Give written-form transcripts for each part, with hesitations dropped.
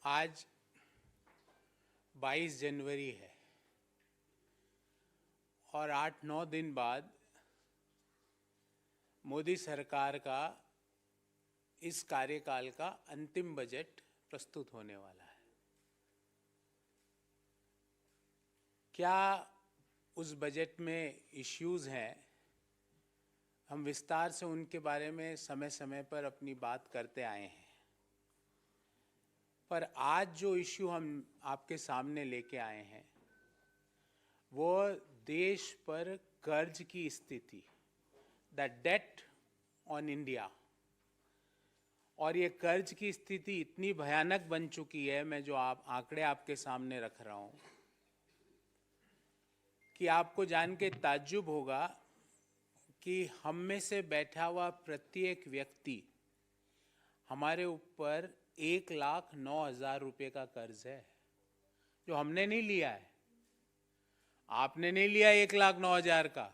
आज 22 जनवरी है और 8-9 दिन बाद मोदी सरकार का इस कार्यकाल का अंतिम बजट प्रस्तुत होने वाला है। क्या उस बजट में इश्यूज हैं, हम विस्तार से उनके बारे में समय समय पर अपनी बात करते आए हैं, पर आज जो इश्यू हम आपके सामने लेके आए हैं वो देश पर कर्ज की स्थिति, द डेट ऑन इंडिया। और ये कर्ज की स्थिति इतनी भयानक बन चुकी है, मैं जो आंकड़े आपके सामने रख रहा हूं, कि आपको जान के ताज्जुब होगा कि हम में से बैठा हुआ प्रत्येक व्यक्ति हमारे ऊपर 1,09,000 रुपये का कर्ज है, जो हमने नहीं लिया है। आपने नहीं लिया 1,09,000 का।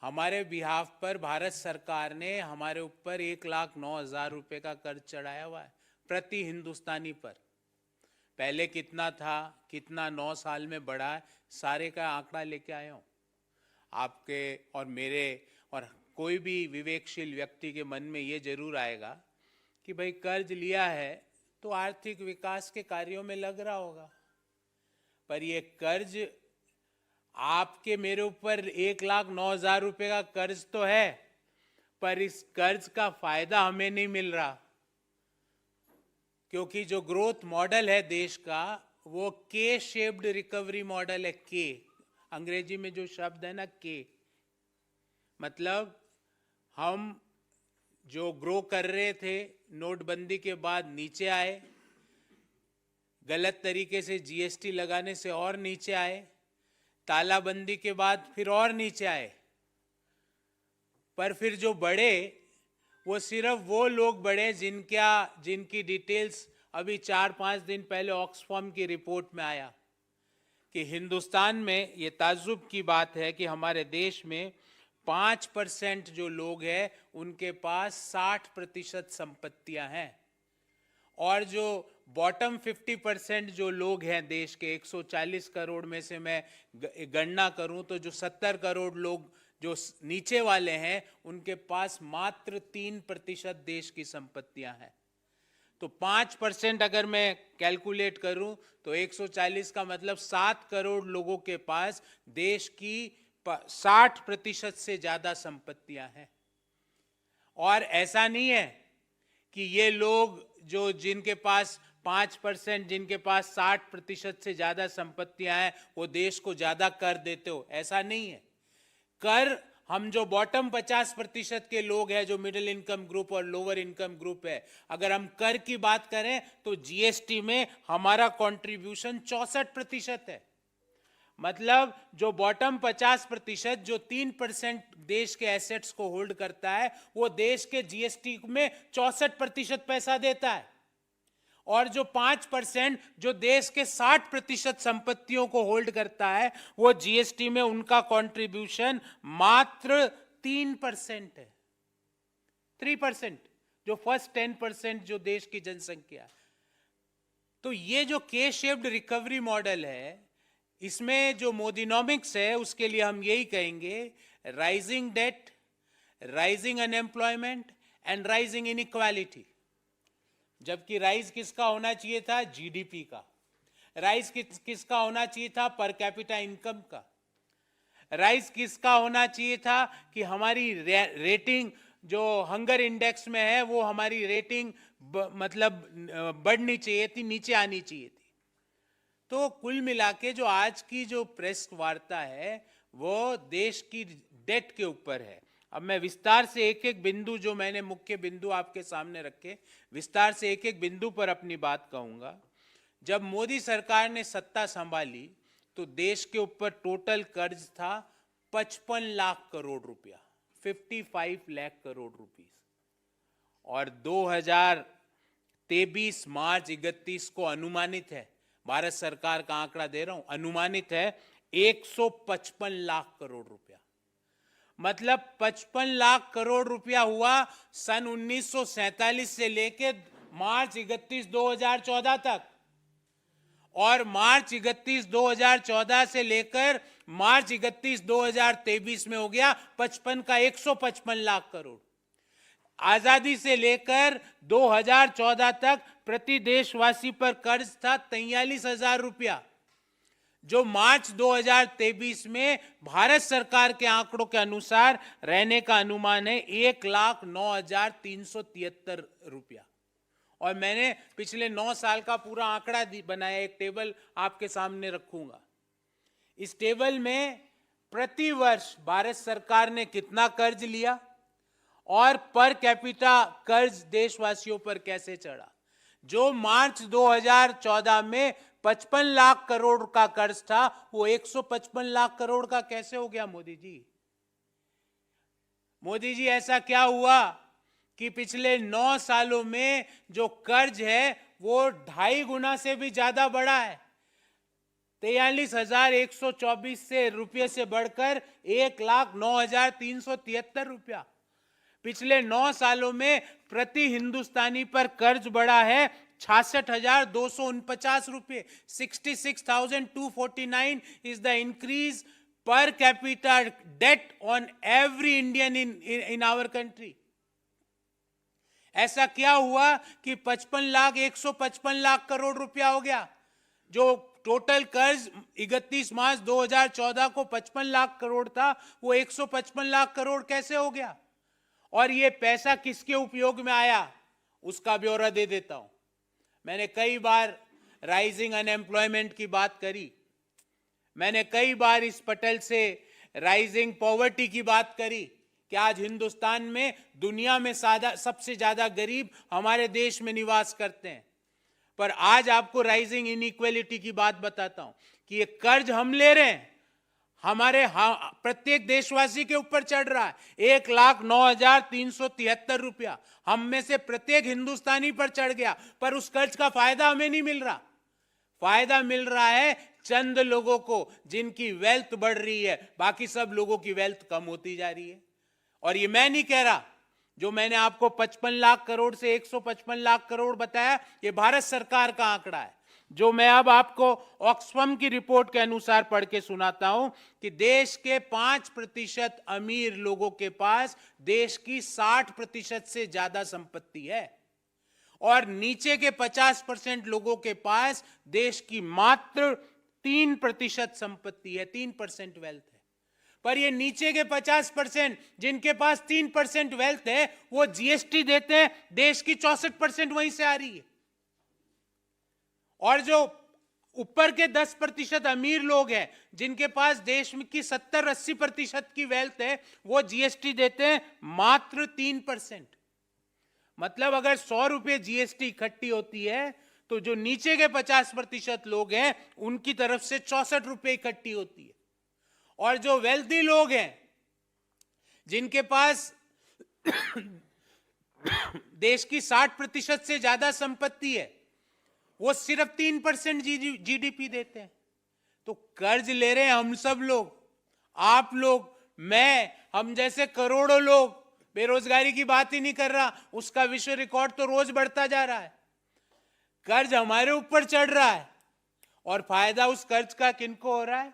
हमारे बिहाफ पर भारत सरकार ने हमारे ऊपर 1,09,000 रुपये का कर्ज चढ़ाया हुआ है प्रति हिंदुस्तानी पर। पहले कितना था, कितना 9 साल में बढ़ा है, सारे का आंकड़ा लेके आया हूं। आपके और मेरे और कोई भी विवेकशील व्यक्ति के मन में ये जरूर आएगा कि भाई कर्ज लिया है तो आर्थिक विकास के कार्यों में लग रहा होगा, पर ये कर्ज आपके मेरे ऊपर 1,09,000 रुपये का कर्ज तो है, पर इस कर्ज का फायदा हमें नहीं मिल रहा, क्योंकि जो ग्रोथ मॉडल है देश का वो के शेप्ड रिकवरी मॉडल है। के अंग्रेजी में जो शब्द है ना, के मतलब हम जो ग्रो कर रहे थे नोटबंदी के बाद नीचे आए, गलत तरीके से जीएसटी लगाने से और नीचे आए, तालाबंदी के बाद फिर और नीचे आए, पर फिर जो बढ़े वो सिर्फ वो लोग बढ़े जिनकी डिटेल्स अभी 4-5 दिन पहले ऑक्सफैम की रिपोर्ट में आया कि हिंदुस्तान में, ये ताज्जुब की बात है कि हमारे देश में 5% जो लोग हैं उनके पास 60% संपत्तियां हैं, और जो बॉटम 50% जो लोग हैं देश के 140 करोड़ में से मैं गणना करूं तो जो 70 करोड़ लोग जो नीचे वाले हैं उनके पास मात्र 3% देश की संपत्तियां हैं। तो 5% अगर मैं कैलकुलेट करूं तो 140 का मतलब 7 करोड़ लोगों के पास देश की 60% से ज्यादा संपत्तियां हैं। और ऐसा नहीं है कि ये लोग जो जिनके पास 5%, जिनके पास 60% से ज्यादा संपत्तियां हैं वो देश को ज्यादा कर देते हो, ऐसा नहीं है। कर हम जो बॉटम 50% के लोग हैं, जो मिडिल इनकम ग्रुप और लोअर इनकम ग्रुप है, अगर हम कर की बात करें तो जीएसटी में हमारा कंट्रीब्यूशन 64% है। मतलब जो बॉटम 50%, जो 3% देश के एसेट्स को होल्ड करता है, वो देश के जीएसटी में 64% पैसा देता है, और जो 5% जो देश के 60% संपत्तियों को होल्ड करता है, वो जीएसटी में उनका कंट्रीब्यूशन मात्र 3% है। 3%, जो फर्स्ट 10% जो देश की जनसंख्या है। तो ये जो के शेप्ड रिकवरी मॉडल है, इसमें जो मोदीनॉमिक्स है उसके लिए हम यही कहेंगे, rising debt, rising unemployment and rising inequality. जबकि राइज किसका होना चाहिए था? जीडीपी का। राइज किसका होना चाहिए था? पर कैपिटा इनकम का। राइज किसका होना चाहिए था कि हमारी रेटिंग जो हंगर इंडेक्स में है वो हमारी रेटिंग मतलब बढ़नी चाहिए थी, नीचे आनी चाहिए थी। तो कुल मिला के जो आज की जो प्रेस वार्ता है वो देश की डेट के ऊपर है। अब मैं विस्तार से एक एक बिंदु, जो मैंने मुख्य बिंदु आपके सामने रखे, विस्तार से एक एक बिंदु पर अपनी बात कहूंगा। जब मोदी सरकार ने सत्ता संभाली तो देश के ऊपर टोटल कर्ज था 55 लाख करोड़ रुपया, 55 लाख करोड़ रुपीस, और 2023 मार्च 31 को अनुमानित है, भारत सरकार का आंकड़ा दे रहा हूं, अनुमानित है 155 लाख करोड़ रुपया। मतलब 55 लाख करोड़ रुपया हुआ सन 1947 से लेके मार्च 31 2014 तक, और मार्च 31 2014 से लेकर मार्च 31 2023 में हो गया 55 का 155 लाख करोड़। आजादी से लेकर 2014 तक प्रति देशवासी पर कर्ज था 43,000 रुपया, जो मार्च 2023 में भारत सरकार के आंकड़ों के अनुसार रहने का अनुमान है 1,09,373 रुपया। और मैंने पिछले 9 साल का पूरा आंकड़ा बनाया, एक टेबल आपके सामने रखूंगा। इस टेबल में प्रति वर्ष भारत सरकार ने कितना कर्ज लिया और पर कैपिटा कर्ज देशवासियों पर कैसे चढ़ा। जो मार्च 2014 में 55 लाख करोड़ का कर्ज था, वो 155 लाख करोड़ का कैसे हो गया मोदी जी? मोदी जी, ऐसा क्या हुआ कि पिछले 9 सालों में जो कर्ज है वो 2.5 गुना से भी ज्यादा बढ़ा है। 43,124 से रुपये से बढ़कर 1,09,373 रुपया। पिछले 9 सालों में प्रति हिंदुस्तानी पर कर्ज बढ़ा है 66,249 रुपये। 66,249 is the increase per capita debt on every Indian in our country. ऐसा क्या हुआ कि 155 लाख करोड़ रुपया हो गया? जो टोटल कर्ज 31 मार्च 2014 को 55 लाख करोड़ था, वो 155 लाख करोड़ कैसे हो गया? और ये पैसा किसके उपयोग में आया, उसका ब्यौरा दे देता हूं। मैंने कई बार राइजिंग अनएम्प्लॉयमेंट की बात करी, मैंने कई बार इस पटल से राइजिंग पॉवर्टी की बात करी कि आज हिंदुस्तान में दुनिया में सबसे ज्यादा गरीब हमारे देश में निवास करते हैं। पर आज आपको राइजिंग इनइक्वालिटी की बात बताता हूं कि ये कर्ज हम ले रहे हैं, हमारे प्रत्येक देशवासी के ऊपर चढ़ रहा है 1,09,373 रुपया। हम में से प्रत्येक हिंदुस्तानी पर चढ़ गया, पर उस कर्ज का फायदा हमें नहीं मिल रहा। फायदा मिल रहा है चंद लोगों को जिनकी वेल्थ बढ़ रही है, बाकी सब लोगों की वेल्थ कम होती जा रही है। और ये मैं नहीं कह रहा, जो मैंने आपको 55 लाख करोड़ से 155 लाख करोड़ बताया, ये भारत सरकार का आंकड़ा है। जो मैं अब आपको ऑक्सफम की रिपोर्ट के अनुसार पढ़ के सुनाता हूं कि देश के 5% अमीर लोगों के पास देश की 60% से ज्यादा संपत्ति है, और नीचे के 50% लोगों के पास देश की मात्र 3% संपत्ति है, 3% वेल्थ है। पर ये नीचे के 50% जिनके पास 3% वेल्थ है, वो जीएसटी देते हैं, देश की 64% वहीं से आ रही है। और जो ऊपर के 10% अमीर लोग हैं, जिनके पास देश की 70-80% की वेल्थ है, वो जीएसटी देते हैं मात्र 3%। मतलब अगर 100 रुपये जीएसटी इकट्ठी होती है, तो जो नीचे के 50% लोग हैं, उनकी तरफ से 64 रुपये इकट्ठी होती है। और जो वेल्दी लोग हैं, जिनके पास देश की 60% से ज्यादा संपत्ति है, वो सिर्फ 3% जीडीपी देते हैं। तो कर्ज ले रहे हैं हम सब लोग, आप लोग, मैं, हम जैसे करोड़ों लोग। बेरोजगारी की बात ही नहीं कर रहा, उसका विश्व रिकॉर्ड तो रोज बढ़ता जा रहा है। कर्ज हमारे ऊपर चढ़ रहा है, और फायदा उस कर्ज का किनको हो रहा है?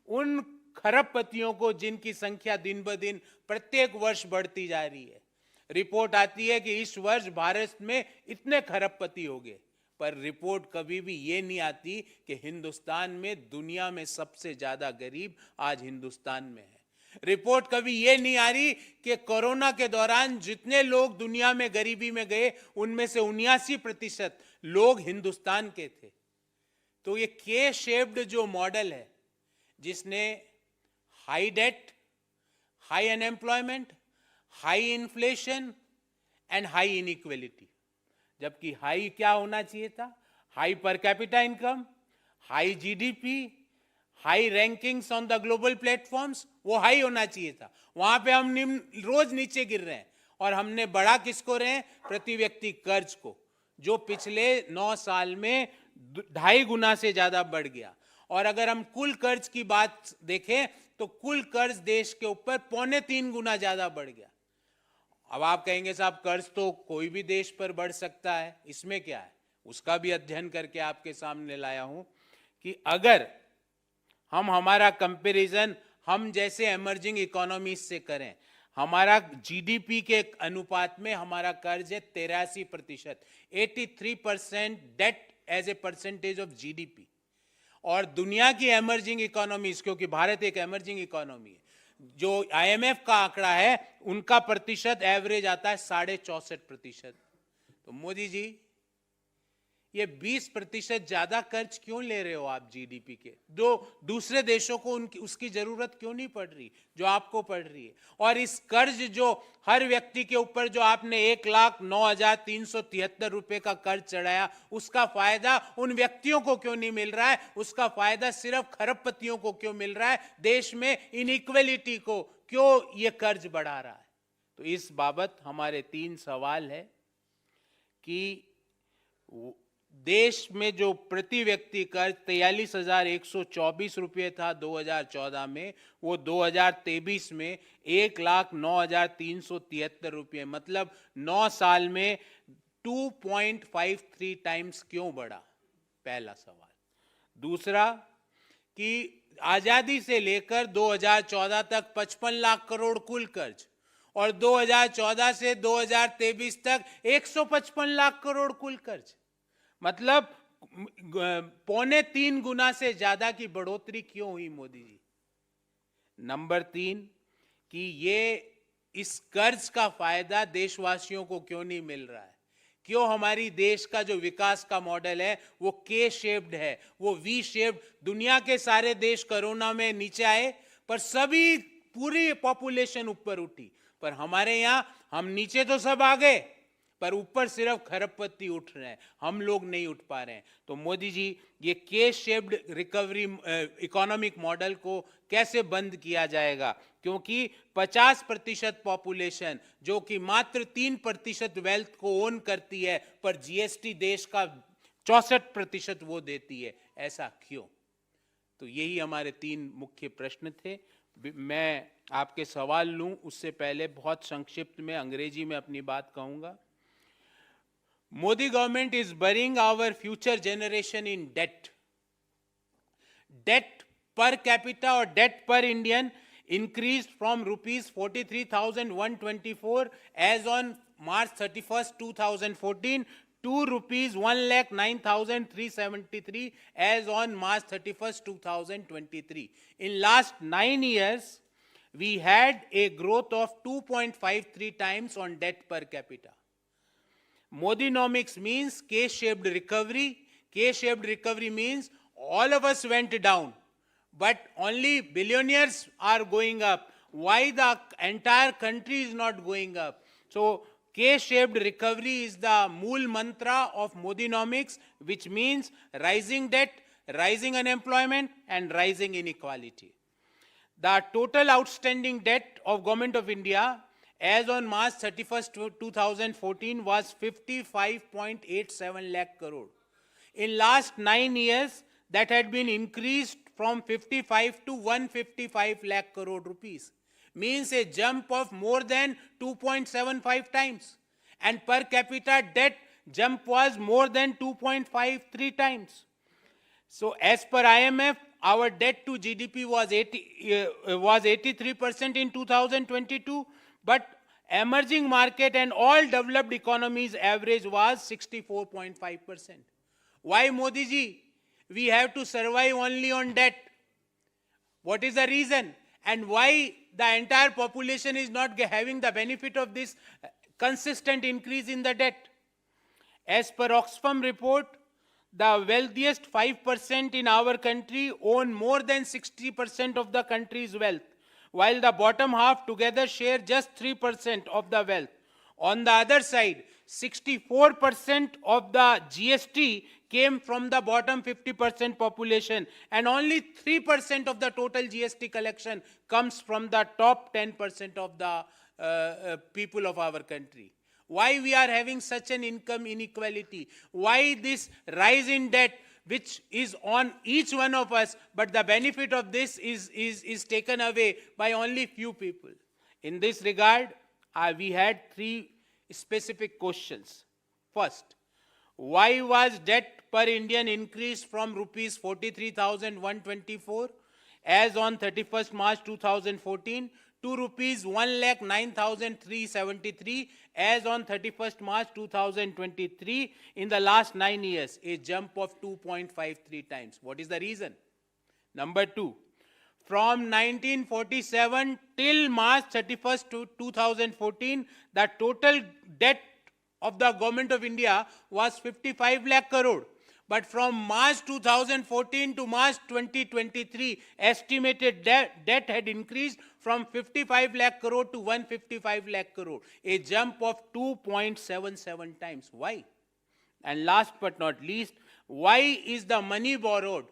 उन खरबपतियों को जिनकी संख्या दिन ब दिन प्रत्येक वर्ष बढ़ती जा रही है। रिपोर्ट आती है कि इस वर्ष भारत में इतने खरबपति हो गए, पर रिपोर्ट कभी भी ये नहीं आती कि हिंदुस्तान में दुनिया में सबसे ज्यादा गरीब आज हिंदुस्तान में है। रिपोर्ट कभी ये नहीं आ रही कि कोरोना के दौरान जितने लोग दुनिया में गरीबी में गए, उनमें से 79% लोग हिंदुस्तान के थे। तो ये के शेप्ड जो मॉडल है, जिसने high debt, high unemployment, high inflation and high inequality, जबकि हाई क्या होना चाहिए था? High per capita income, high GDP, high rankings on the global platforms, वो हाई होना चाहिए था। वहां पे हम रोज नीचे गिर रहे हैं, और हमने बढ़ा किसको रहे हैं? प्रति व्यक्ति कर्ज को, जो पिछले 9 साल में 2.5 गुना से ज्यादा बढ़ गया। और अगर हम कुल कर्ज की बात देखें, तो कुल कर्ज देश के ऊपर 3.25 गुना ज्यादा बढ़ गया। अब आप कहेंगे साहब कर्ज तो कोई भी देश पर बढ़ सकता है, इसमें क्या है? उसका भी अध्ययन करके आपके सामने लाया हूं कि अगर हम हमारा कंपैरिजन हम जैसे एमर्जिंग इकोनॉमीज से करें, हमारा जीडीपी के अनुपात में हमारा कर्ज है 83%, 83% debt as a percentage of GDP. और दुनिया की एमर्जिंग इकोनॉमीज, क्योंकि भारत एक एमर्जिंग इकोनॉमी है, जो आईएमएफ का आंकड़ा है उनका प्रतिशत एवरेज आता है 64.5%। तो मोदी जी ये 20% ज्यादा कर्ज क्यों ले रहे हो आप जीडीपी के? जो दूसरे देशों को उनकी उसकी जरूरत क्यों नहीं पड़ रही जो आपको पड़ रही है? और इस कर्ज जो हर व्यक्ति के ऊपर जो आपने 1,09,373 रुपए का कर्ज चढ़ाया, उसका फायदा उन व्यक्तियों को क्यों नहीं मिल रहा है? उसका फायदा सिर्फ खरबपतियों को क्यों मिल रहा है? देश में इनइक्वलिटी को क्यों ये कर्ज बढ़ा रहा है? तो इस बाबत हमारे 3 सवाल है कि देश में जो प्रति व्यक्ति कर्ज 43,124 रुपये था 2014 में, वो 2023 में 1,09,373 रुपये, मतलब 9 साल में 2.53 टाइम्स क्यों बढ़ा? पहला सवाल। दूसरा कि आजादी से लेकर 2014 तक 55 लाख करोड़ कुल कर्ज, और 2014 से 2023 तक 155 लाख करोड़ कुल कर्ज, मतलब 2.25 गुना से ज्यादा की बढ़ोतरी क्यों हुई मोदी जी? नंबर 3 कि ये इस कर्ज का फायदा देशवासियों को क्यों नहीं मिल रहा है? क्यों हमारी देश का जो विकास का मॉडल है वो के शेप्ड है, वो वी शेप्ड? दुनिया के सारे देश कोरोना में नीचे आए पर सभी पूरी पॉपुलेशन ऊपर उठी, पर हमारे यहां हम नीचे तो सब आ गए पर ऊपर सिर्फ खरबपति उठ रहे हैं, हम लोग नहीं उठ पा रहे हैं। तो मोदी जी ये के शेप्ड रिकवरी इकोनॉमिक मॉडल को कैसे बंद किया जाएगा? क्योंकि 50% पॉपुलेशन जो कि मात्र 3% वेल्थ को ओन करती है, पर जीएसटी देश का 64% वो देती है, ऐसा क्यों? तो यही हमारे 3 मुख्य प्रश्न थे। मैं आपके सवाल लूं उससे पहले बहुत संक्षिप्त में अंग्रेजी में अपनी बात कहूंगा। Modi government is burying our future generation in debt. Debt per capita or debt per Indian increased from rupees 43,124 as on March 31st, 2014 to rupees 1,09,373 as on March 31st, 2023. In last 9 years, we had a growth of 2.53 times on debt per capita. Modinomics means K-shaped recovery. K-shaped recovery means all of us went down, but only billionaires are going up. Why the entire country is not going up? So K-shaped recovery is the mool mantra of Modinomics, which means rising debt, rising unemployment, and rising inequality. The total outstanding debt of Government of India as on March 31st, 2014 was 55.87 lakh crore. In last 9 years, that had been increased from 55 to 155 lakh crore rupees. Means a jump of more than 2.75 times. And per capita debt jump was more than 2.53 times. So as per IMF, our debt to GDP was 83% in 2022, but emerging market and all developed economies average was 64.5%. Why, Modi ji? We have to survive only on debt. What is the reason? And why the entire population is not having the benefit of this consistent increase in the debt? As per Oxfam report, the wealthiest 5% in our country own more than 60% of the country's wealth, while the bottom half together share just 3% of the wealth. On the other side, 64% of the GST came from the bottom 50% population, and only 3% of the total GST collection comes from the top 10% of the people of our country. Why we are having such an income inequality? Why this rise in debt, which is on each one of us, but the benefit of this is taken away by only few people? In this regard, we had three specific questions. First, why was debt per Indian increased from rupees 43,124 as on 31st March 2014 to rupees 1,09,373 as on 31st March 2023 in the last 9 years, a jump of 2.53 times. What is the reason? Number two, from 1947 till March 31st, 2014, the total debt of the Government of India was 55 lakh crore. But from March 2014 to March 2023, estimated debt had increased from 55 lakh crore to 155 lakh crore, a jump of 2.77 times. Why? And last but not least, why is the money borrowed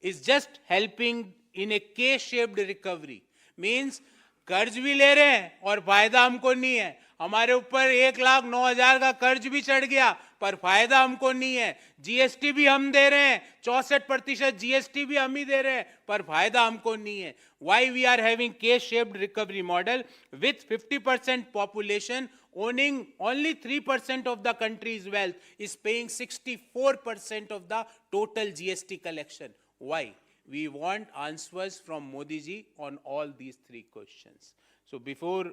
is just helping in a K-shaped recovery? Means कर्ज भी ले रहे हैं और फायदा हमको नहीं है. हमारे ऊपर 1,09,000 का कर्ज भी चढ़ गया पर फायदा हमको नहीं है. जीएसटी भी हम दे रहे हैं, 64% जीएसटी भी हम ही दे रहे हैं पर फायदा हमको नहीं है. Why we are having K-shaped recovery model with 50% population owning only 3% of the country's wealth is paying 64% of the total GST collection. Why? We want answers from Modi ji on all these three questions. So before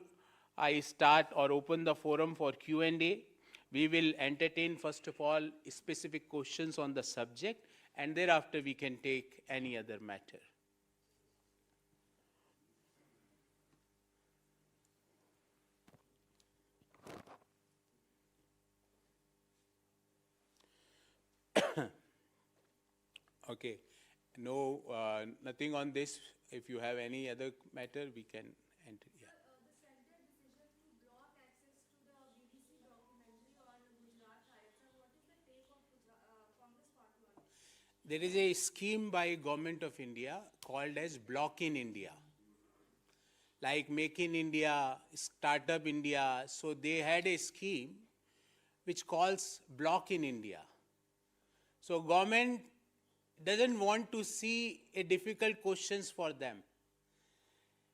I start or open the forum for Q&A, we will entertain first of all specific questions on the subject, and thereafter we can take any other matter. Okay. No, nothing on this. If you have any other matter, we can enter. Yeah. The center decision to block access to the BBC documentary on Gujarat riots. What is the take of Congress party on it? There is a scheme by Government of India called as Block in India, like Make in India, Startup India. So they had a scheme which calls Block in India. So government doesn't want to see a difficult questions for them.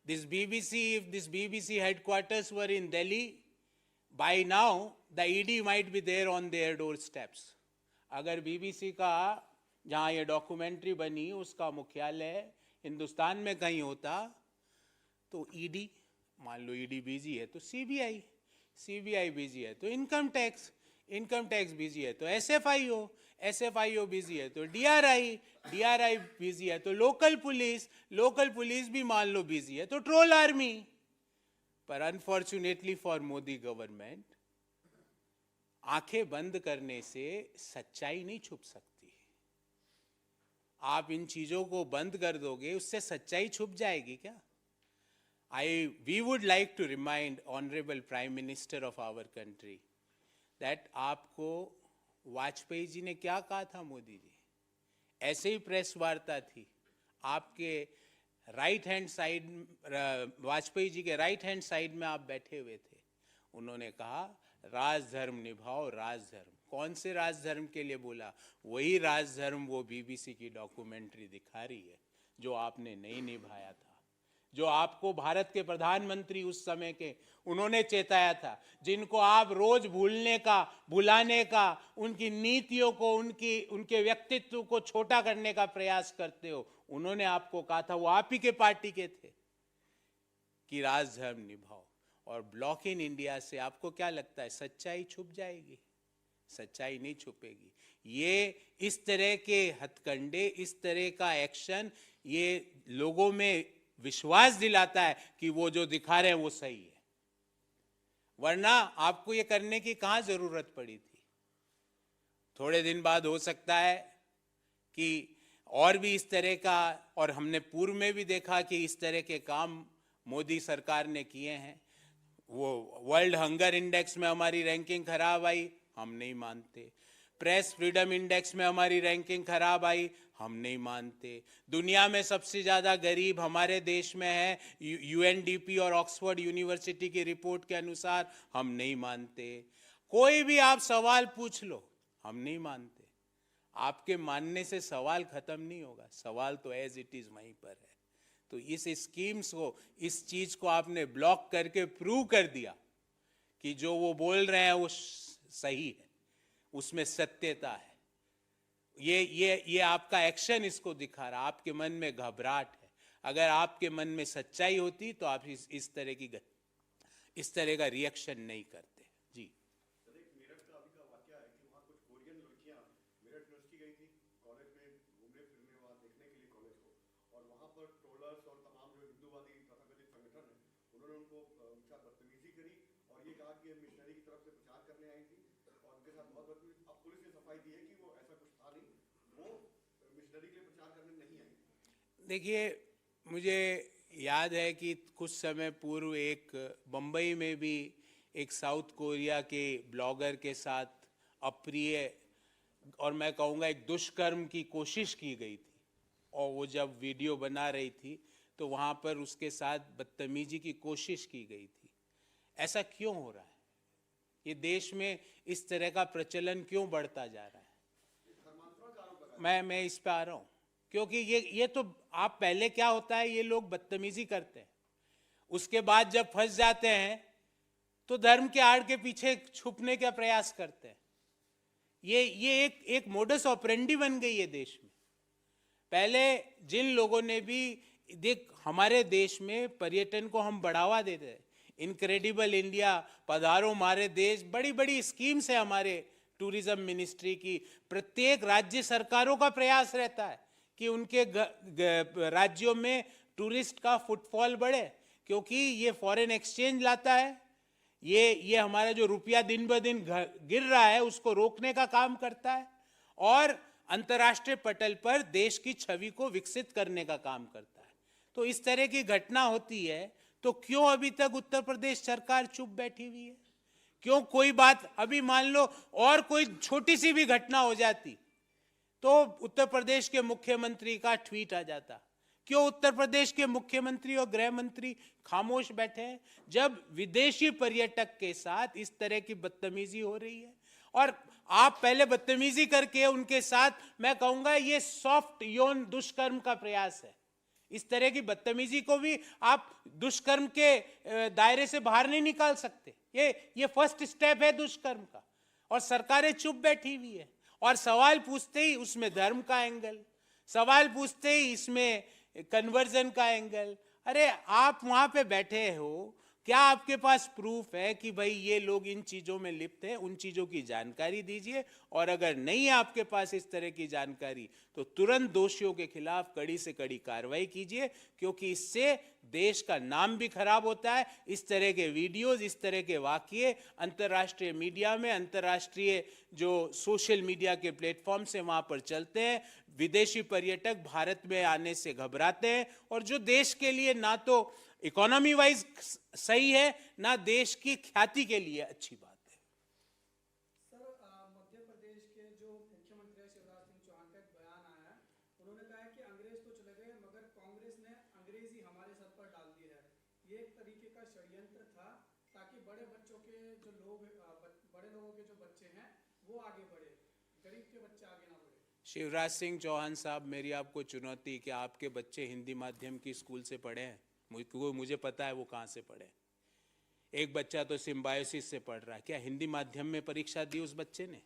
This BBC, if this BBC headquarters were in Delhi, by now the ED might be there on their doorsteps. अगर BBC का जहाँ ये documentary बनी उसका मुख्यालय हिंदुस्तान में कहीं होता तो ईडी, मान लो ईडी बिजी है तो सीबीआई, सीबीआई बिजी है तो इनकम टैक्स बिजी है तो एसएफआईओ बिजी है तो डीआरआई बिजी है तो लोकल पुलिस भी मान लो बिजी है तो ट्रोल आर्मी. पर अनफॉर्चुनेटली फॉर मोदी गवर्नमेंट, आंखें बंद करने से सच्चाई नहीं छुप सकती. आप इन चीजों को बंद कर दोगे उससे सच्चाई छुप जाएगी क्या? We would like to remind Honorable Prime Minister of our country that आपको वाजपेयी जी ने क्या कहा था मोदी जी? ऐसे ही प्रेस वार्ता थी, आपके right hand side, Vajpayee ji के राइट हैंड साइड में आप बैठे हुए थे. उन्होंने कहा राजधर्म निभाओ राजधर्म. कौन से राजधर्म के लिए बोला? वही राजधर्म वो बीबीसी की डॉक्यूमेंट्री दिखा रही है जो आपने नहीं निभाया था, जो आपको भारत के प्रधानमंत्री उस समय के उन्होंने चेताया था, जिनको आप रोज भुलाने का, उनकी नीतियों को, उनके व्यक्तित्व को छोटा करने का प्रयास करते हो. उन्होंने आपको कहा था, वो आप ही के पार्टी के थे, कि राजधर्म निभाओ. और ब्लॉक इन इंडिया से आपको क्या लगता है सच्चाई छुप जाएगी? सच्चाई नहीं छुपेगी. ये इस तरह के हथकंडे, इस तरह का एक्शन, ये लोगों में विश्वास दिलाता है कि वो जो दिखा रहे हैं वो सही है. वरना आपको ये करने की कहां जरूरत पड़ी थी? थोड़े दिन बाद हो सकता है कि और भी इस तरह का, और हमने पूर्व में भी देखा कि इस तरह के काम मोदी सरकार ने किए हैं. वो वर्ल्ड हंगर इंडेक्स में हमारी रैंकिंग खराब आई, हम नहीं मानते. प्रेस फ्रीडम इंडेक्स में हमारी रैंकिंग खराब आई, हम नहीं मानते. दुनिया में सबसे ज्यादा गरीब हमारे देश में है, यूएनडीपी और ऑक्सफोर्ड यूनिवर्सिटी की रिपोर्ट के अनुसार, हम नहीं मानते. कोई भी आप सवाल पूछ लो, हम नहीं मानते. आपके मानने से सवाल खत्म नहीं होगा, सवाल तो एज इट इज वहीं पर है. तो इस स्कीम्स को, इस चीज को आपने ब्लॉक करके प्रूव कर दिया कि जो वो बोल रहे हैं वो सही है, उसमें सत्यता है। ये आपका एक्शन इसको दिखा रहा, आपके मन में घबराहट है। अगर आपके मन में सच्चाई होती तो आप इस तरह का रिएक्शन नहीं करते। जी। सर, एक मेरठ का अभी का वाकया है कि वहाँ कुछ कोरियन लड़कियाँ मेरठ यूनिवर्सिटी गई थी कॉलेज में घूमने फिरने, वहाँ देखने के लिए कॉलेज को, और वहाँ पर ट्रोलर्स और तमाम जो हिंदूवादी तथाकथित संगठन है उन्होंने उनको उनके साथ बदतमीजी करी और ये कहा कि ये मिशनरी की तरफ से प्रचार करने आई थी और उनके साथ बहुत बदतमीजी। अब पुलिस ने सफाई दी है कि वो ऐसा कुछ था नहीं, वो मिशनरी के लिए प्रचार करने नहीं आई। देखिए, मुझे याद है कि कुछ समय पूर्व एक बम्बई में भी एक साउथ कोरिया के ब्लॉगर के साथ अप्रिय और मैं कहूँगा एक दुष्कर्म की कोशिश की गई थी, और वो जब वीडियो बना रही थी तो वहाँ पर उसके साथ बदतमीजी की कोशिश की गई थी। ऐसा क्यों हो रहा है? ये देश में इस तरह का प्रचलन क्यों बढ़ता जा रहा है? मैं इस पे आ रहा हूँ, क्योंकि ये तो आप पहले क्या होता है, ये लोग बदतमीजी करते हैं, उसके बाद जब फंस जाते हैं तो धर्म के आड़ के पीछे छुपने का प्रयास करते हैं। ये एक मोडस ऑपरेंडी बन गई है देश में। पहले जिन लोगों ने भी देख, हमारे देश में पर्यटन को हम बढ़ावा देते हैं, इनक्रेडिबल इंडिया, पधारो हमारे देश, बड़ी बड़ी स्कीम्स है हमारे टूरिज्म मिनिस्ट्री की। प्रत्येक राज्य सरकारों का प्रयास रहता है कि उनके राज्यों में टूरिस्ट का फुटफॉल बढ़े, क्योंकि ये फॉरेन एक्सचेंज लाता है, ये हमारा जो रुपया दिन ब दिन गिर रहा है उसको रोकने का काम करता है, और अंतर्राष्ट्रीय पटल पर देश की छवि को विकसित करने का काम करता है। तो इस तरह की घटना होती है तो क्यों अभी तक उत्तर प्रदेश सरकार चुप बैठी हुई है? क्यों कोई बात, अभी मान लो और कोई छोटी सी भी घटना हो जाती तो उत्तर प्रदेश के मुख्यमंत्री का ट्वीट आ जाता। क्यों उत्तर प्रदेश के मुख्यमंत्री और गृह मंत्री खामोश बैठे हैं जब विदेशी पर्यटक के साथ इस तरह की बदतमीजी हो रही है? और आप पहले बदतमीजी करके उनके साथ, मैं कहूंगा ये सॉफ्ट यौन दुष्कर्म का प्रयास है। इस तरह की बदतमीजी को भी आप दुष्कर्म के दायरे से बाहर नहीं निकाल सकते। ये फर्स्ट स्टेप है दुष्कर्म का, और सरकारें चुप बैठी हुई है। और सवाल पूछते ही उसमें धर्म का एंगल, सवाल पूछते ही इसमें कन्वर्जन का एंगल। अरे आप वहां पे बैठे हो, क्या आपके पास प्रूफ है कि भाई ये लोग इन चीजों में लिप्त हैं? उन चीजों की जानकारी दीजिए, और अगर नहीं है आपके पास इस तरह की जानकारी तो तुरंत दोषियों के खिलाफ कड़ी से कड़ी कार्रवाई कीजिए, क्योंकि इससे देश का नाम भी खराब होता है। इस तरह के वीडियोस, इस तरह के वाकये अंतर्राष्ट्रीय मीडिया में, अंतर्राष्ट्रीय जो सोशल मीडिया के प्लेटफॉर्म से वहां पर चलते हैं, विदेशी पर्यटक भारत में आने से घबराते हैं, और जो देश के लिए ना तो इकोनॉमी वाइज सही है ना देश की ख्याति के लिए अच्छी बात है। सर, मध्य प्रदेश के जो मुख्यमंत्री शिवराज सिंह चौहान का एक बयान आया है, उन्होंने कहा है कि अंग्रेज तो चले गए मगर कांग्रेस ने अंग्रेजी हमारे सर पर डाल दी है। ये एक तरीके का षड्यंत्र था ताकि बड़े लोगों के जो बच्चे हैं वो आगे बढ़े, गरीब के बच्चे आगे ना बढ़े। शिवराज सिंह चौहान साहब, मेरी आपको चुनौती कि आपके बच्चे हिंदी माध्यम की स्कूल से पढ़े हैं? मुझे पता है वो कहाँ से पढ़े। एक बच्चा तो सिम्बायोसिस से पढ़ रहा है, क्या हिंदी माध्यम में परीक्षा दी उस बच्चे ने?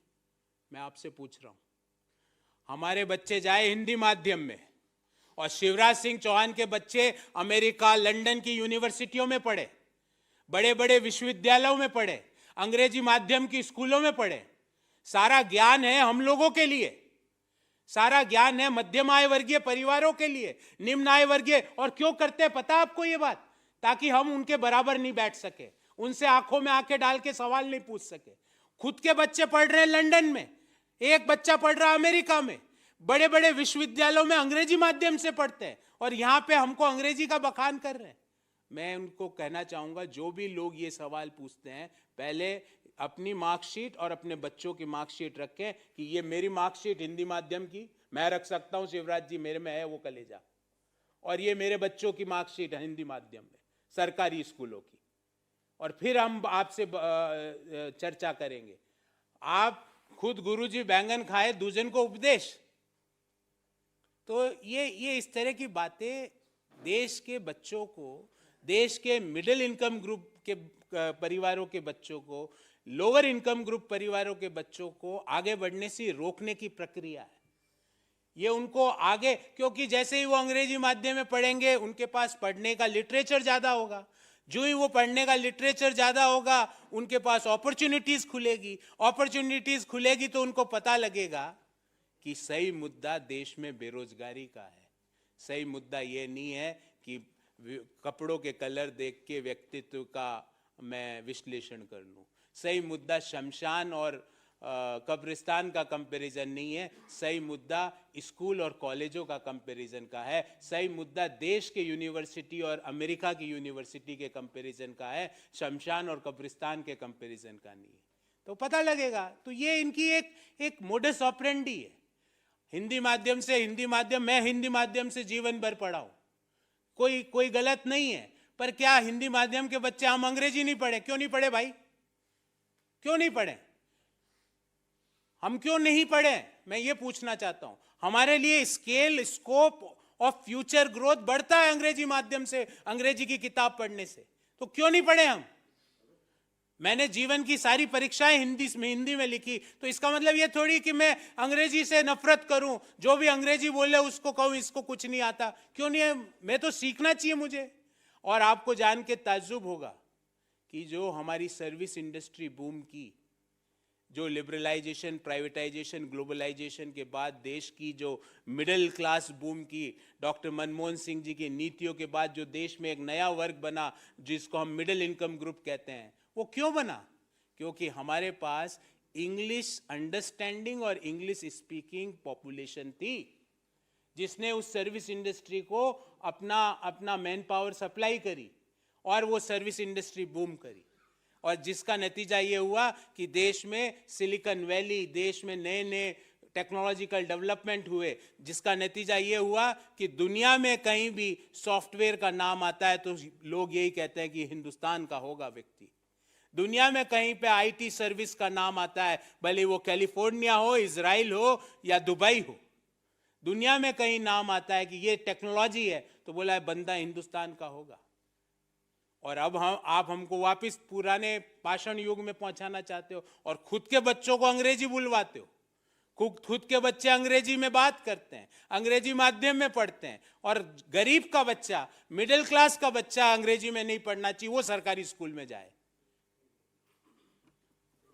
मैं आपसे पूछ रहा हूँ। हमारे बच्चे जाए हिंदी माध्यम में, और शिवराज सिंह चौहान के बच्चे अमेरिका, लंदन की यूनिवर्सिटियों में पढ़े, बड़े बड़े विश्वविद्यालयों में पढ़े, अंग्रेजी माध्यम की स्कूलों में पढ़े। सारा ज्ञान है हम लोगों के लिए, सारा ज्ञान है मध्यम आय वर्गीय परिवारों के लिए, निम्न आय वर्गीय। और क्यों करते हैं पता आपको ये बात? ताकि हम उनके बराबर नहीं बैठ सके, उनसे आंखों में आंखें डाल के सवाल नहीं पूछ सके। खुद के बच्चे पढ़ रहे हैं लंदन में, एक बच्चा पढ़ रहा है अमेरिका में, बड़े बड़े विश्वविद्यालयों में अंग्रेजी माध्यम से पढ़ते हैं, और यहां पे हमको अंग्रेजी का बखान कर रहे हैं। मैं उनको कहना चाहूंगा, जो भी लोग ये सवाल पूछते हैं, पहले अपनी मार्कशीट और अपने बच्चों की मार्कशीट रखें कि ये मेरी मार्कशीट हिंदी माध्यम की मैं रख सकता हूं, शिवराज जी मेरे में है वो कलेजा, और ये मेरे बच्चों की मार्कशीट है हिंदी माध्यम में सरकारी स्कूलों की, और फिर हम आपसे चर्चा करेंगे। आप खुद गुरुजी बैंगन खाए दूजन को उपदेश। तो ये इस तरह की बातें देश के बच्चों को, देश के मिडिल इनकम ग्रुप के परिवारों के बच्चों को, लोअर इनकम ग्रुप परिवारों के बच्चों को आगे बढ़ने से रोकने की प्रक्रिया है। ये उनको आगे, क्योंकि जैसे ही वो अंग्रेजी माध्यम में पढ़ेंगे उनके पास पढ़ने का लिटरेचर ज्यादा होगा, जो ही वो पढ़ने का लिटरेचर ज्यादा होगा उनके पास अपॉर्चुनिटीज खुलेगी, अपॉर्चुनिटीज खुलेगी तो उनको पता लगेगा कि सही मुद्दा देश में बेरोजगारी का है। सही मुद्दा ये नहीं है कि कपड़ों के कलर देख के व्यक्तित्व का मैं विश्लेषण कर लूं। सही मुद्दा शमशान और कब्रिस्तान का कंपैरिजन नहीं है। सही मुद्दा स्कूल और कॉलेजों का कंपैरिजन का है। सही मुद्दा देश के यूनिवर्सिटी और अमेरिका की यूनिवर्सिटी के कंपैरिजन का है, शमशान और कब्रिस्तान के कंपैरिजन का नहीं है। तो पता लगेगा। तो ये इनकी एक मोडस ऑपरेंडी है। हिंदी माध्यम मैं हिंदी माध्यम से जीवन भर पढ़ा हूं, कोई गलत नहीं है। पर क्या हिंदी माध्यम के बच्चे हम अंग्रेजी नहीं पढ़े? क्यों नहीं पढ़े भाई? क्यों नहीं पढ़े? हम क्यों नहीं पढ़े? मैं ये पूछना चाहता हूं। हमारे लिए स्कोप ऑफ फ्यूचर ग्रोथ बढ़ता है अंग्रेजी माध्यम से, अंग्रेजी की किताब पढ़ने से। तो क्यों नहीं पढ़े हम? मैंने जीवन की सारी परीक्षाएं हिंदी में लिखी, तो इसका मतलब ये थोड़ी कि मैं अंग्रेजी से नफरत करूं, जो भी अंग्रेजी बोले उसको कहूं इसको कुछ नहीं आता। क्यों नहीं है? मैं तो सीखना चाहिए मुझे। और आपको जान के ताज्जुब होगा कि जो हमारी सर्विस इंडस्ट्री बूम की, जो लिबरलाइजेशन, प्राइवेटाइजेशन, ग्लोबलाइजेशन के बाद देश की जो मिडिल क्लास बूम की, डॉक्टर मनमोहन सिंह जी की नीतियों के बाद जो देश में एक नया वर्ग बना जिसको हम मिडिल इनकम ग्रुप कहते हैं, वो क्यों बना? क्योंकि हमारे पास इंग्लिश अंडरस्टैंडिंग और इंग्लिश स्पीकिंग पॉपुलेशन थी, जिसने उस सर्विस इंडस्ट्री को अपना मैन पावर सप्लाई करी और वो सर्विस इंडस्ट्री बूम करी। और जिसका नतीजा ये हुआ कि देश में सिलिकॉन वैली, देश में नए नए टेक्नोलॉजिकल डेवलपमेंट हुए, जिसका नतीजा ये हुआ कि दुनिया में कहीं भी सॉफ्टवेयर का नाम आता है तो लोग यही कहते हैं कि हिंदुस्तान का होगा व्यक्ति। दुनिया में कहीं पे आईटी सर्विस का नाम आता है, भले वो कैलिफोर्निया हो, इजराइल हो या दुबई हो, दुनिया में कहीं नाम आता है कि ये टेक्नोलॉजी है तो बोला है बंदा हिंदुस्तान का होगा। और अब आप हमको वापस पुराने पाषाण युग में पहुंचाना चाहते हो और खुद के बच्चों को अंग्रेजी बुलवाते हो। खुद के बच्चे अंग्रेजी में बात करते हैं, अंग्रेजी माध्यम में पढ़ते हैं, और गरीब का बच्चा, मिडिल क्लास का बच्चा अंग्रेजी में नहीं पढ़ना चाहिए, वो सरकारी स्कूल में जाए।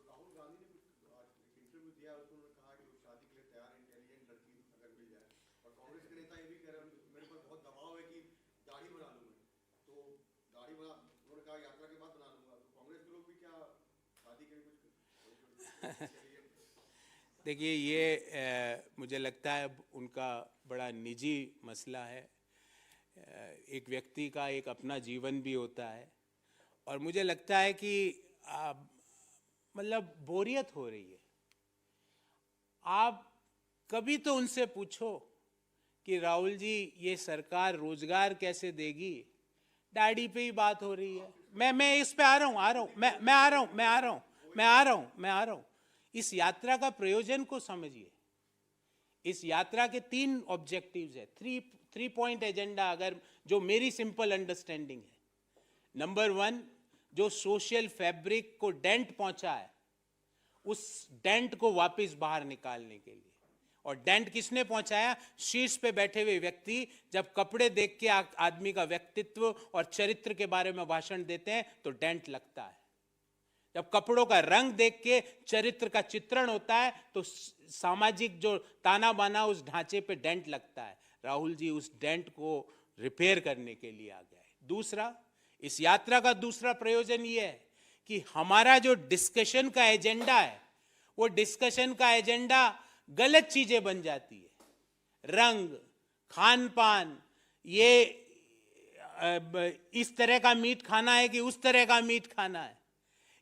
राहुल गांधी ने कुछ इंटरव्यू दिया, उसमें उन्होंने कहा कि वो शादी के लिए तैयार है, इंटेलिजेंट लड़की अगर मिल जाए। और कांग्रेस के नेता ये भी कह रहे हैं मेरे पर बहुत दबाव है कि दाढ़ी बना लूं मैं, तो दाढ़ी बना, उन्होंने कहा यात्रा के बाद बना लूंगा। तो कांग्रेस के लोग भी क्या शादी के लिए कुछ देखिए, ये मुझे लगता है उनका बड़ा निजी मसला है। एक व्यक्ति का एक अपना जीवन भी होता है, और मुझे लगता है कि मतलब बोरियत हो रही है। आप कभी तो उनसे पूछो कि राहुल जी ये सरकार रोजगार कैसे देगी? दाढ़ी पे ही बात हो रही है। मैं इस पे आ रहा हूं। इस यात्रा का प्रयोजन को समझिए। इस यात्रा के 3 ऑब्जेक्टिव्स है, 3 पॉइंट एजेंडा, अगर जो मेरी सिंपल अंडरस्टैंडिंग है। नंबर 1, जो सोशल फैब्रिक को डेंट पहुंचा है, उस डेंट को वापस बाहर निकालने के लिए। और डेंट किसने पहुंचाया? शीर्ष पे बैठे हुए व्यक्ति जब कपड़े देख के आदमी का व्यक्तित्व और चरित्र के बारे में भाषण देते हैं तो डेंट लगता है। जब कपड़ों का रंग देख के चरित्र का चित्रण होता है तो सामाजिक जो ताना बाना उस ढांचे पे डेंट लगता है। राहुल जी उस डेंट को रिपेयर करने के लिए आ गए। दूसरा, इस यात्रा का दूसरा प्रयोजन ये है कि हमारा जो डिस्कशन का एजेंडा है, वो डिस्कशन का एजेंडा गलत चीजें बन जाती है। रंग, खान पान, ये इस तरह का मीट खाना है कि उस तरह का मीट खाना है,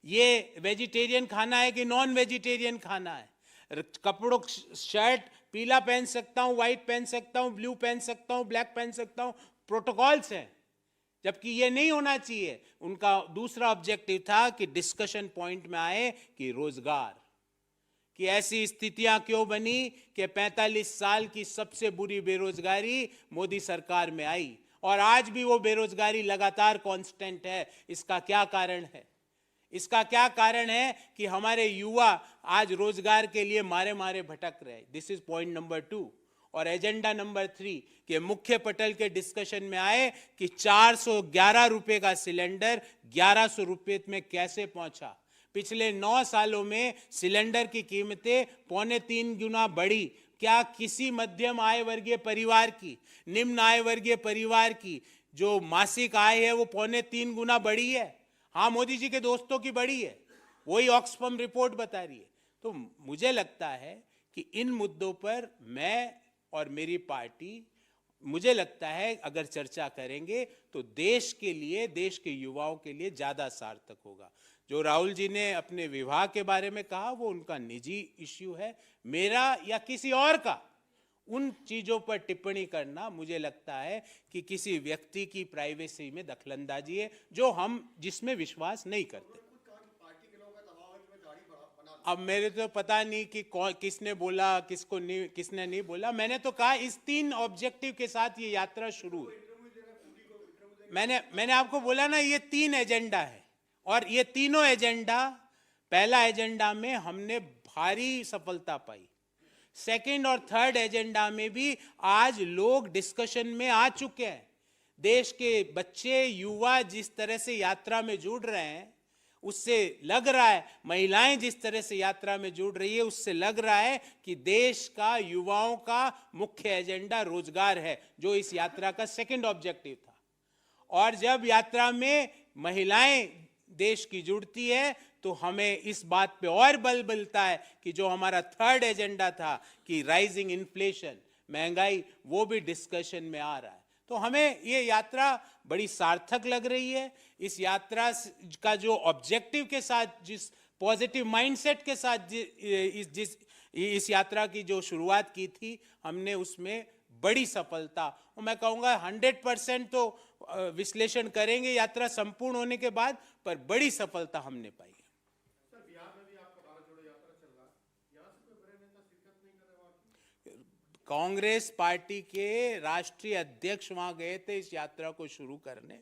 ये वेजिटेरियन खाना है कि नॉन वेजिटेरियन खाना है। कपड़ों, शर्ट पीला पहन सकता हूं, व्हाइट पहन सकता हूं, ब्लू पहन सकता हूं, ब्लैक पहन सकता हूं, प्रोटोकॉल्स हैं, जबकि ये नहीं होना चाहिए। उनका दूसरा ऑब्जेक्टिव था कि डिस्कशन पॉइंट में आए कि रोजगार, कि ऐसी स्थितियां क्यों बनी कि 45 साल की सबसे बुरी बेरोजगारी मोदी सरकार में आई और आज भी वो बेरोजगारी लगातार कांस्टेंट है। इसका क्या कारण है? इसका क्या कारण है कि हमारे युवा आज रोजगार के लिए मारे मारे भटक रहे हैं। This is point number 2। और एजेंडा नंबर 3 के मुख्य पटल के डिस्कशन में आए कि 411 रुपए का सिलेंडर 1100 रुपए में कैसे पहुंचा। पिछले 9 सालों में सिलेंडर की कीमतें 2.25 गुना बढ़ी। क्या किसी मध्यम आय वर्गीय परिवार की, निम्न आय वर्गीय परिवार की जो मासिक आय है वो 2.25 गुना बढ़ी है? हाँ, मोदी जी के दोस्तों की बढ़ी है, वही ऑक्सफैम रिपोर्ट बता रही है। तो मुझे लगता है कि इन मुद्दों पर मैं और मेरी पार्टी, मुझे लगता है अगर चर्चा करेंगे तो देश के लिए, देश के युवाओं के लिए ज्यादा सार्थक होगा। जो राहुल जी ने अपने विवाह के बारे में कहा वो उनका निजी इश्यू है, मेरा या किसी और का उन चीजों पर टिप्पणी करना मुझे लगता है कि किसी व्यक्ति की प्राइवेसी में दखलंदाजी है, जो हम जिसमें विश्वास नहीं करते। अब मेरे तो पता नहीं कि किसने बोला, किसको नहीं, किसने नहीं बोला। मैंने तो कहा इस 3 ऑब्जेक्टिव के साथ ये यात्रा शुरू हुई। मैंने आपको बोला ना, ये 3 एजेंडा है और ये तीनों एजेंडा, पहला एजेंडा में हमने भारी सफलता पाई, सेकंड और थर्ड एजेंडा में भी आज लोग डिस्कशन में आ चुके हैं। देश के बच्चे, युवा जिस तरह से यात्रा में जुड़ रहे हैं उससे लग रहा है, महिलाएं जिस तरह से यात्रा में जुड़ रही है उससे लग रहा है कि देश का, युवाओं का मुख्य एजेंडा रोजगार है, जो इस यात्रा का सेकंड ऑब्जेक्टिव था। और जब यात्रा में महिलाएं देश की जुड़ती है तो हमें इस बात पे और बल मिलता है कि जो हमारा थर्ड एजेंडा था कि राइजिंग इन्फ्लेशन, महंगाई, वो भी डिस्कशन में आ रहा है। तो हमें ये यात्रा बड़ी सार्थक लग रही है। इस यात्रा का जो ऑब्जेक्टिव के साथ, जिस पॉजिटिव माइंडसेट के साथ इस यात्रा की जो शुरुआत की थी, हमने उसमें बड़ी सफलता, और मैं कहूँगा 100% तो विश्लेषण करेंगे यात्रा संपूर्ण होने के बाद, पर बड़ी सफलता हमने पाई है। कांग्रेस पार्टी के राष्ट्रीय अध्यक्ष वहां गए थे इस यात्रा को शुरू करने,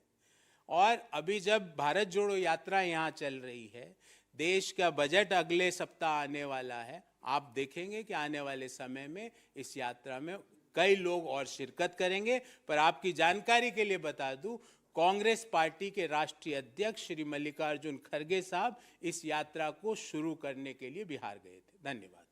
और अभी जब भारत जोड़ो यात्रा यहाँ चल रही है, देश का बजट अगले सप्ताह आने वाला है, आप देखेंगे कि आने वाले समय में इस यात्रा में कई लोग और शिरकत करेंगे। पर आपकी जानकारी के लिए बता दूं, कांग्रेस पार्टी के राष्ट्रीय अध्यक्ष श्री मल्लिकार्जुन खड़गे साहब इस यात्रा को शुरू करने के लिए बिहार गए थे। धन्यवाद।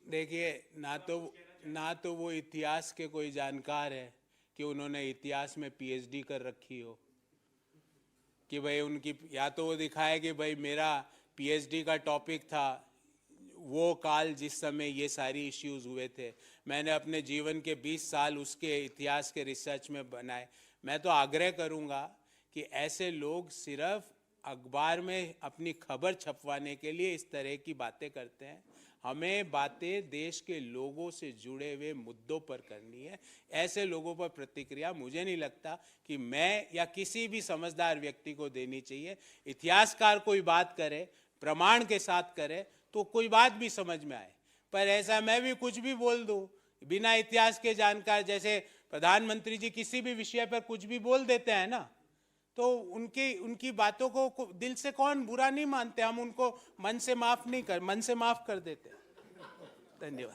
देखिए, ना तो वो इतिहास के कोई जानकार है कि उन्होंने इतिहास में पीएचडी कर रखी हो, कि भाई उनकी, या तो वो दिखाए कि भाई मेरा पीएचडी का टॉपिक था वो काल जिस समय ये सारी इश्यूज हुए थे। मैंने अपने जीवन के 20 साल उसके इतिहास के रिसर्च में बनाए। मैं तो आग्रह करूँगा कि ऐसे लोग सिर्फ अखबार में अपनी खबर छपवाने के लिए इस तरह की बातें करते हैं। हमें बातें देश के लोगों से जुड़े हुए मुद्दों पर करनी है। ऐसे लोगों पर प्रतिक्रिया मुझे नहीं लगता कि मैं या किसी भी समझदार व्यक्ति को देनी चाहिए। इतिहासकार कोई बात करे, प्रमाण के साथ करे, तो कोई बात भी समझ में आए। पर ऐसा मैं भी कुछ भी बोल दूं बिना इतिहास के जानकार, जैसे प्रधानमंत्री जी किसी भी विषय पर कुछ भी बोल देते हैं ना, तो उनकी बातों को दिल से कौन बुरा नहीं मानते, हम उनको मन से माफ कर देते। धन्यवाद।